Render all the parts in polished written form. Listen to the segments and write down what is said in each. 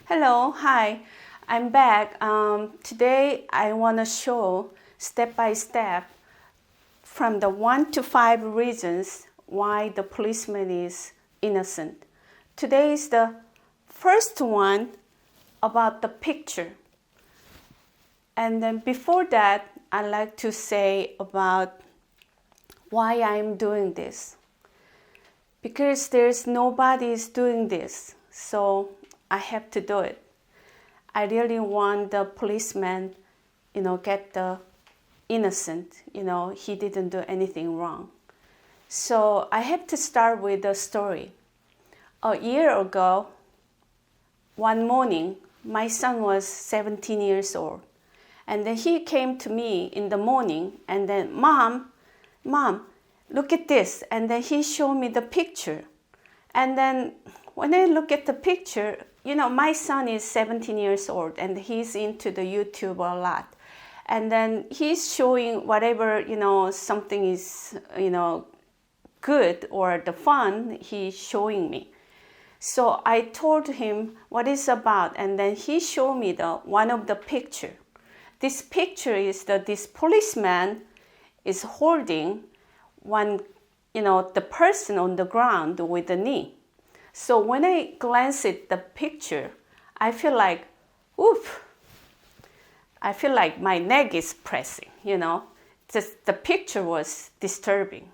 Hello, hi, I'm back. Today I want to show step by step from the 1 to 5 reasons why the policeman is innocent. Today is the first one about the picture. And then before that, I'd like to say about why I'm doing this. Because there's nobody is doing this, so I have to do it. I really want the policeman, get the innocent, he didn't do anything wrong. So I have to start with a story. A year ago, one morning, my son was 17 years old. And then he came to me in the morning and then, Mom, look at this. And then he showed me the picture. And then when I look at the picture, my son is 17 years old and he's into the YouTube a lot. And then he's showing whatever, something is, good or the fun, he's showing me. So I told him what it's about. And then he showed me one of the picture. This picture is this policeman is holding one, the person on the ground with the knee. So when I glance at the picture, I feel like, oof, I feel like my neck is pressing, Just the picture was disturbing.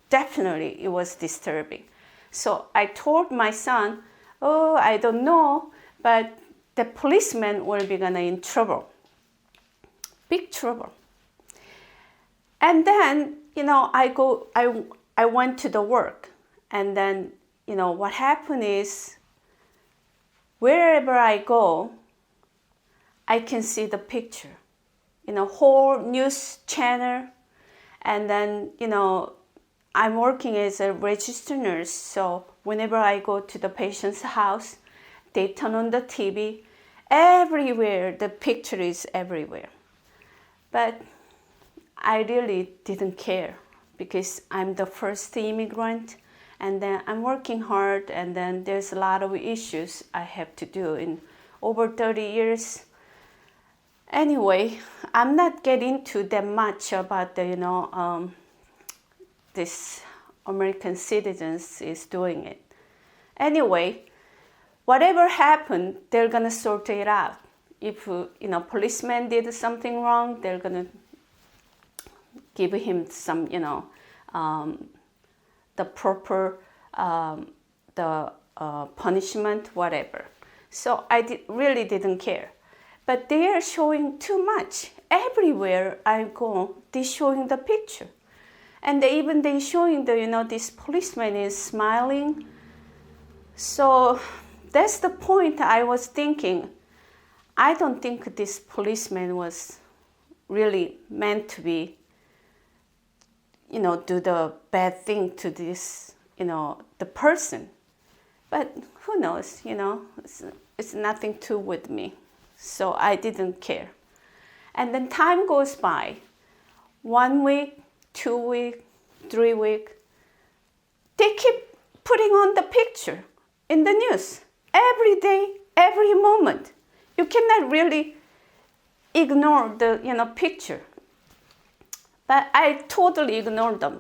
Definitely it was disturbing. So I told my son, oh, I don't know, but the policeman will be gonna in trouble. Big trouble. And then, I went to the work. And then, what happened is, wherever I go, I can see the picture. Whole news channel. And then, I'm working as a registered nurse. So whenever I go to the patient's house, they turn on the TV. Everywhere, the picture is everywhere. But I really didn't care because I'm the first immigrant and then I'm working hard and then there's a lot of issues I have to do in over 30 years. Anyway, I'm not getting into that much about the, this American citizens is doing it. Anyway, whatever happened, they're gonna sort it out. If policeman did something wrong, they're gonna give him some, the proper punishment, whatever. So I really didn't care. But they are showing too much. Everywhere I go, they're showing the picture. And they showing this policeman is smiling. So that's the point I was thinking. I don't think this policeman was really meant to be, do the bad thing to this, the person. But who knows, it's nothing to with me. So I didn't care. And then time goes by. 1 week, 2 weeks, 3 weeks. They keep putting on the picture in the news every day, every moment. You cannot really ignore the, picture. But I totally ignored them,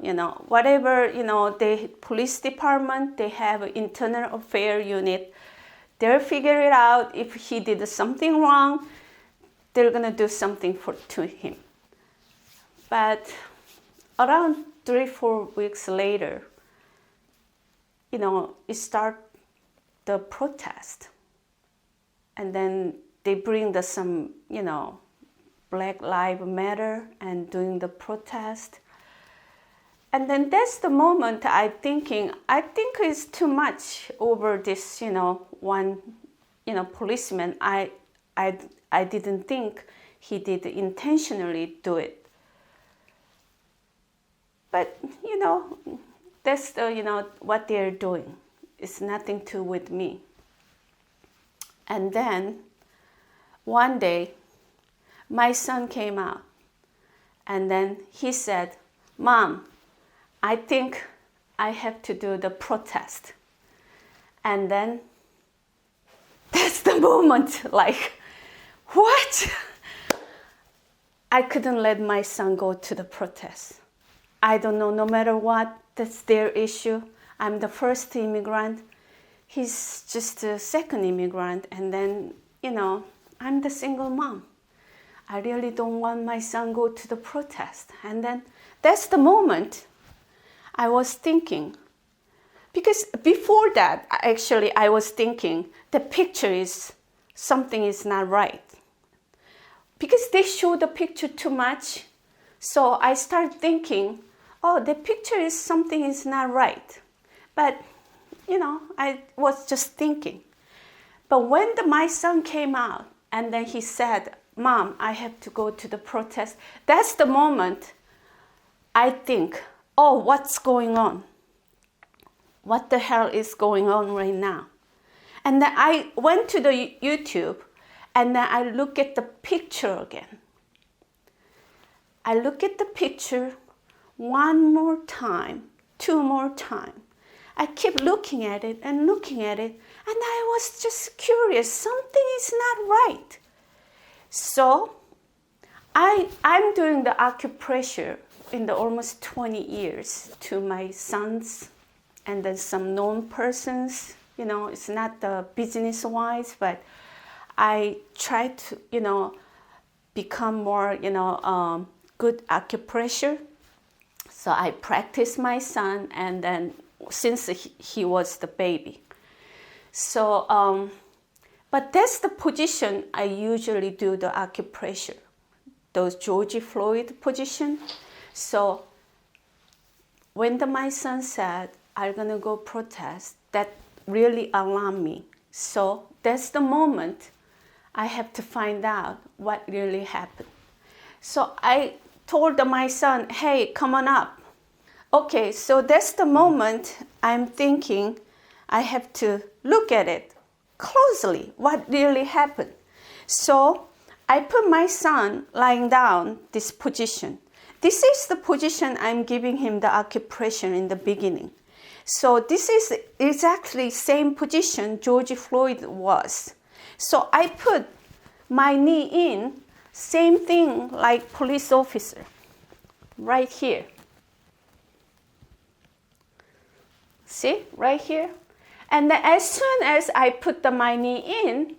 Whatever, the police department, they have an internal affair unit. They'll figure it out. If he did something wrong, they're going to do something to him. But around 3-4 weeks later, it started the protest. And then they bring some, Black Lives Matter and doing the protest. And then that's the moment I think it's too much over this, one, policeman. I didn't think he did intentionally do it. But, that's the, what they're doing. It's nothing to with me. And then one day, my son came out and then he said, Mom, I think I have to do the protest. And then that's the the moment, like, what? I couldn't let my son go to the protest. I don't know, no matter what, that's their issue. I'm the first immigrant. He's just a second immigrant. And then, I'm the single mom. I really don't want my son go to the protest. And then that's the moment I was thinking. Because before that, actually, I was thinking the picture is, something is not right. Because they show the picture too much. So I started thinking, oh, the picture is, something is not right. But, I was just thinking. But when my son came out and then he said, Mom, I have to go to the protest, that's the moment I think, oh, what's going on? What the hell is going on right now? And then I went to the YouTube and then I look at the picture again. I look at the picture one more time, two more times. I keep looking at it and looking at it, and I was just curious. Something is not right. So I'm doing the acupressure in the almost 20 years to my sons and then some known persons. It's not the business-wise, but I try to, become more, good acupressure. So I practice my son, and then since he was the baby. So, but that's the position I usually do the acupressure, those George Floyd position. So when my son said, I'm gonna go protest, that really alarmed me. So that's the moment I have to find out what really happened. So I told my son, hey, come on up. Okay, so that's the moment I'm thinking I have to look at it closely, what really happened. So I put my son lying down this position. This is the position I'm giving him the acupressure in the beginning. So this is exactly same position George Floyd was. So I put my knee in, same thing like police officer, right here. See, right here? And then as soon as I put my knee in,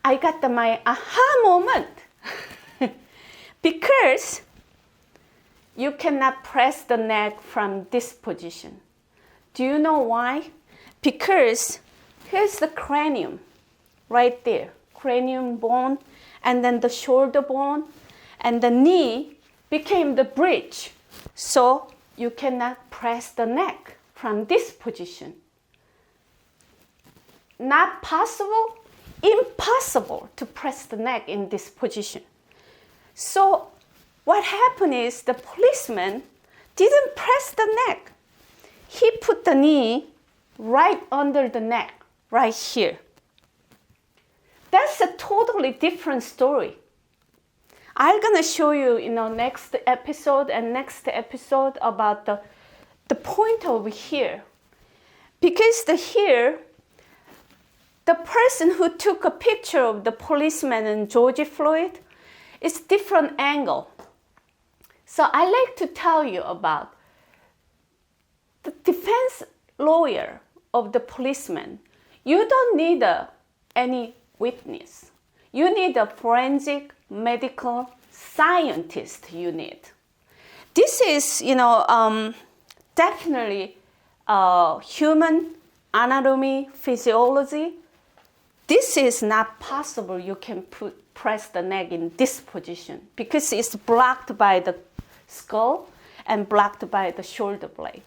I got my aha moment. Because you cannot press the neck from this position. Do you know why? Because here's the cranium, right there. Cranium bone, and then the shoulder bone, and the knee became the bridge. So you cannot press the neck from this position. Not possible, impossible to press the neck in this position. So what happened is the policeman didn't press the neck. He put the knee right under the neck, right here. That's a totally different story. I'm gonna show you, next episode about the point over here. Because the person who took a picture of the policeman and George Floyd is different angle. So I like to tell you about the defense lawyer of the policeman. You don't need any witness. You need a forensic medical scientist you need. This is, definitely human anatomy, physiology. This is not possible. You can press the neck in this position because it's blocked by the skull and blocked by the shoulder blade.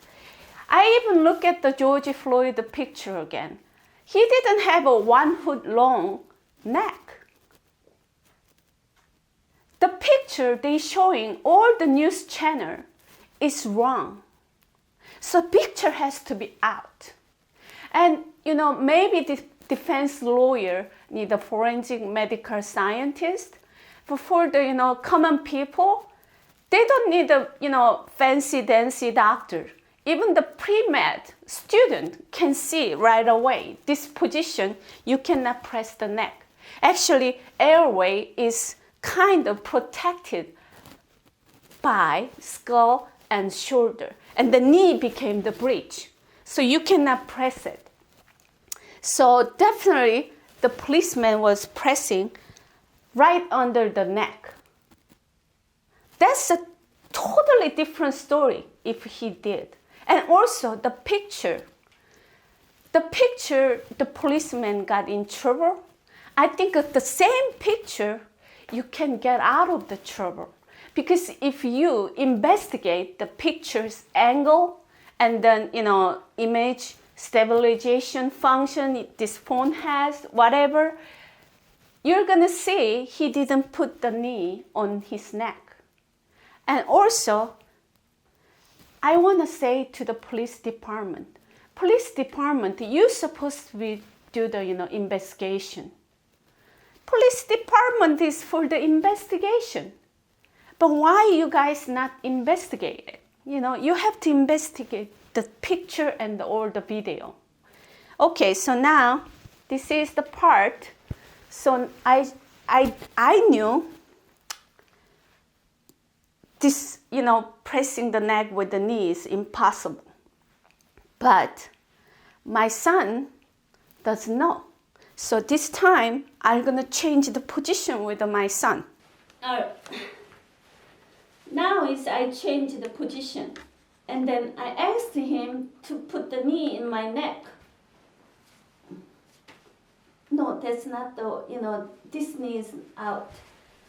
I even look at the George Floyd picture again. He didn't have a 1 foot long neck. The picture they showing all the news channel is wrong. So picture has to be out. And maybe the defense lawyer need a forensic medical scientist. But for the common people, they don't need a fancy dancy doctor. even the pre-med student can see right away this position, you cannot press the neck. Actually, airway is kind of protected by skull and shoulder, and the knee became the bridge, so you cannot press it. So definitely the policeman was pressing right under the neck. That's a totally different story if he did. And also the picture, the policeman got in trouble. I think the same picture, you can get out of the trouble. Because if you investigate the picture's angle and then, image stabilization function this phone has, whatever, you're gonna see he didn't put the knee on his neck. And also, I wanna say to the police department, you're supposed to do the, investigation. Police department is for the investigation. But why you guys not investigate it? You have to investigate the picture and all the video. Okay, so now this is the part. So I knew this, pressing the neck with the knee is impossible. But my son doesn't know. So this time I'm gonna change the position with my son. All right. Now I change the position, and then I asked him to put the knee in my neck. No, that's not the, this knee is out.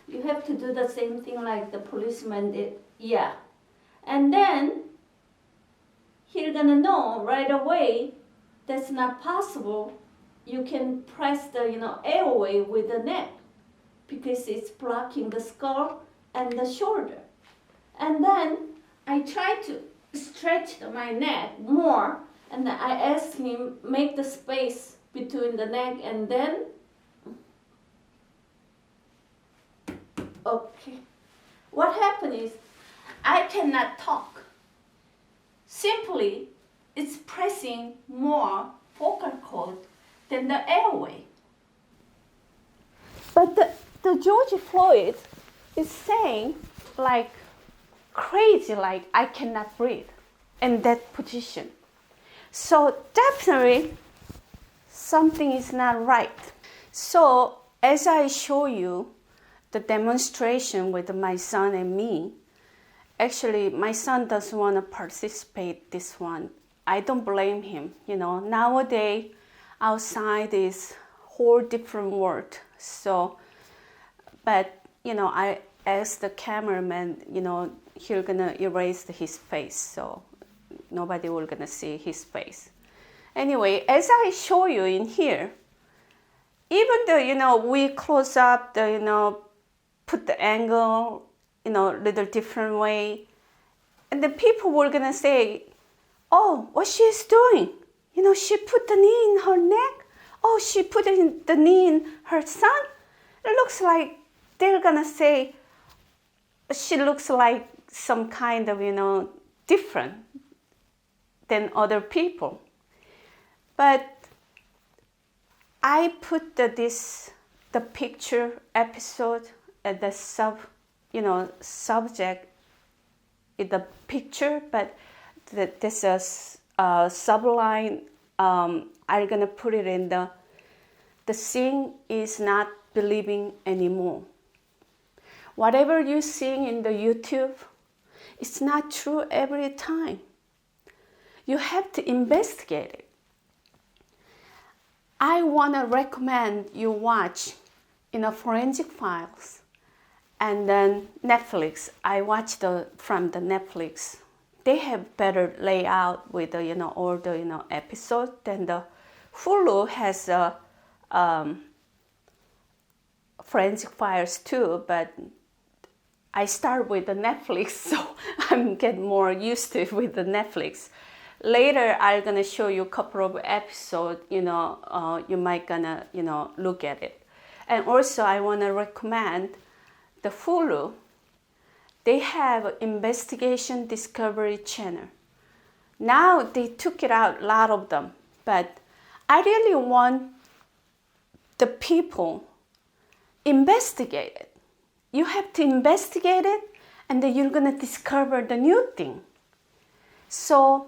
You have to do the same thing like the policeman did. Yeah. And then he's gonna know right away that's not possible. You can press the, airway with the neck because it's blocking the skull and the shoulder. And then I try to stretch my neck more, and I asked him make the space between the neck and then. Okay. What happened is I cannot talk. Simply, it's pressing more vocal cord than the airway. But the George Floyd is saying like crazy, like I cannot breathe in that position. So definitely something is not right. So as I show you the demonstration with my son and me, actually my son doesn't want to participate this one. I don't blame him. Nowadays outside is whole different world. So, but I asked the cameraman, he's gonna erase his face, so nobody will gonna see his face. Anyway, as I show you in here, even though we close up the put the angle little different way, and the people were gonna say, oh, what she's doing, she put the knee in her neck. Oh, she put the knee in her son. It looks like they're gonna say she looks like some kind of different than other people. But I put the picture episode at the subject in the picture, but this is subline. I'm gonna put it in the seeing is not believing anymore. Whatever you seeing in the YouTube, it's not true every time. You have to investigate it. I wanna recommend you watch Forensic Files and then Netflix. I watched from the Netflix. They have better layout with all the episodes than the Hulu has Forensic Files too, but I start with the Netflix, so I'm getting more used to it with the Netflix. Later, I'm gonna show you a couple of episodes. You might gonna look at it, and also I wanna recommend the Hulu. They have Investigation Discovery Channel. Now they took it out, a lot of them. But I really want the people investigate it. You have to investigate it, and then you're going to discover the new thing. So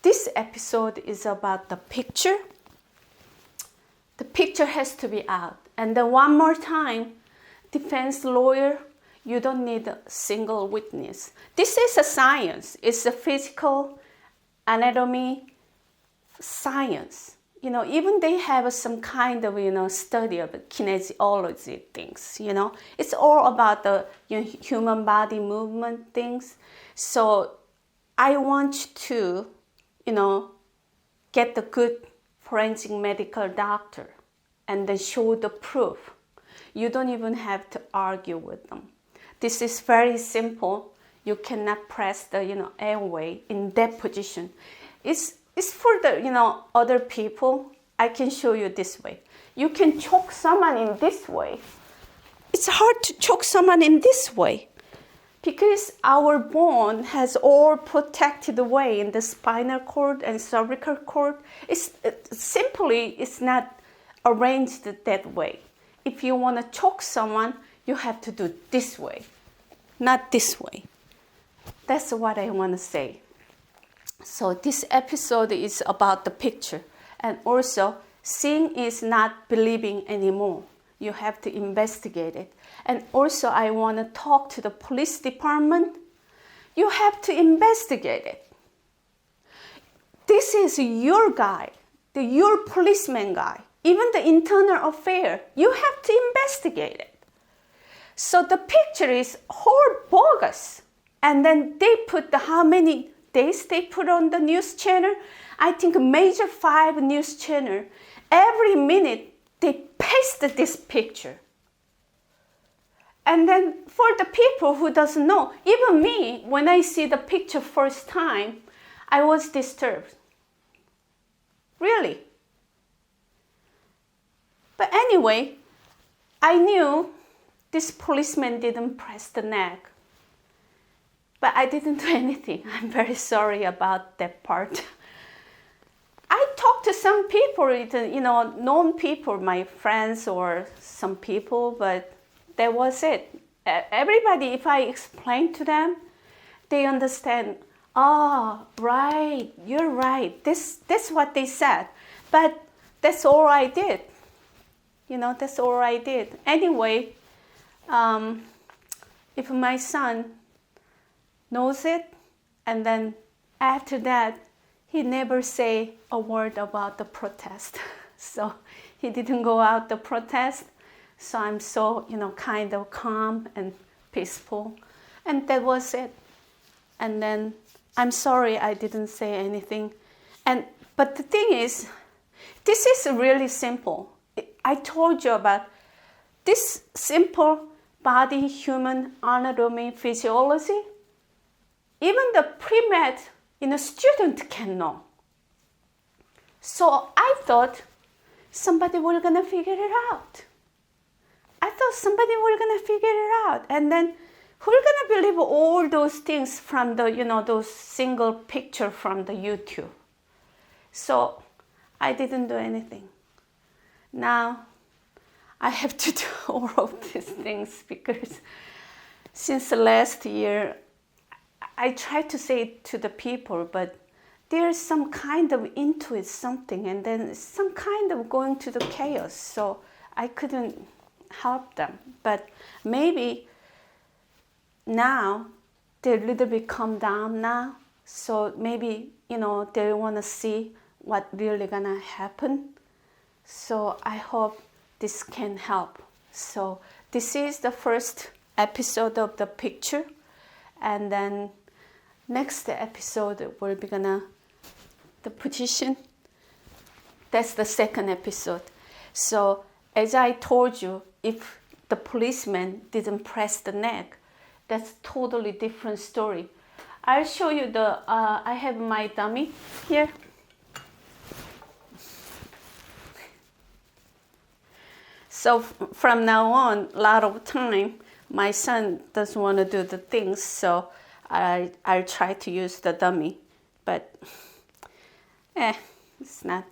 this episode is about the picture. The picture has to be out. And then one more time, defense lawyer, you don't need a single witness. This is a science. It's a physical anatomy science. Even they have some kind of, study of kinesiology things, It's all about the human body movement things. So I want you to, get the good forensic medical doctor and then show the proof. You don't even have to argue with them. This is very simple. You cannot press the, airway in that position. It's for the, other people. I can show you this way. You can choke someone in this way. It's hard to choke someone in this way because our bone has all protected way in the spinal cord and cervical cord. It's not arranged that way. If you want to choke someone, you have to do this way, not this way. That's what I want to say. So this episode is about the picture. And also, seeing is not believing anymore. You have to investigate it. And also, I want to talk to the police department. You have to investigate it. This is your guy, your policeman guy. Even the internal affair, you have to investigate it. So the picture is whole bogus. And then they put how many days they put on the news channel. I think major 5 news channel. Every minute they paste this picture. And then for the people who doesn't know, even me, when I see the picture first time, I was disturbed. Really. But anyway, I knew this policeman didn't press the neck. But I didn't do anything. I'm very sorry about that part. I talked to some people, known people, my friends or some people, but that was it. Everybody, if I explain to them, they understand, oh, right, you're right. That's what they said. But that's all I did. That's all I did. Anyway, if my son knows it, and then after that, he never say a word about the protest. So he didn't go out the protest. So I'm so, kind of calm and peaceful. And that was it. And then I'm sorry I didn't say anything. But the thing is, this is really simple. I told you about this simple body, human anatomy, physiology. Even the pre-med, student can know. So I thought somebody was gonna figure it out. And then who's gonna believe all those things from the, those single picture from the YouTube? So I didn't do anything. Now I have to do all of these things because since last year, I try to say it to the people, but there's some kind of into it something, and then some kind of going to the chaos. So I couldn't help them. But maybe now they're a little bit calmed down now. So maybe, they want to see what really gonna happen. So I hope this can help. So this is the first episode of the picture. And then next episode will be the position. That's the second episode. So as I told you, if the policeman didn't press the neck, that's totally different story. I'll show you I have my dummy here. So from now on, a lot of time, my son doesn't want to do the things, so I'll try to use the dummy but it's not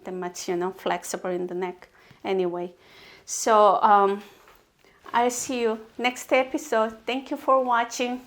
that much, flexible in the neck anyway. So I'll see you next episode. Thank you for watching.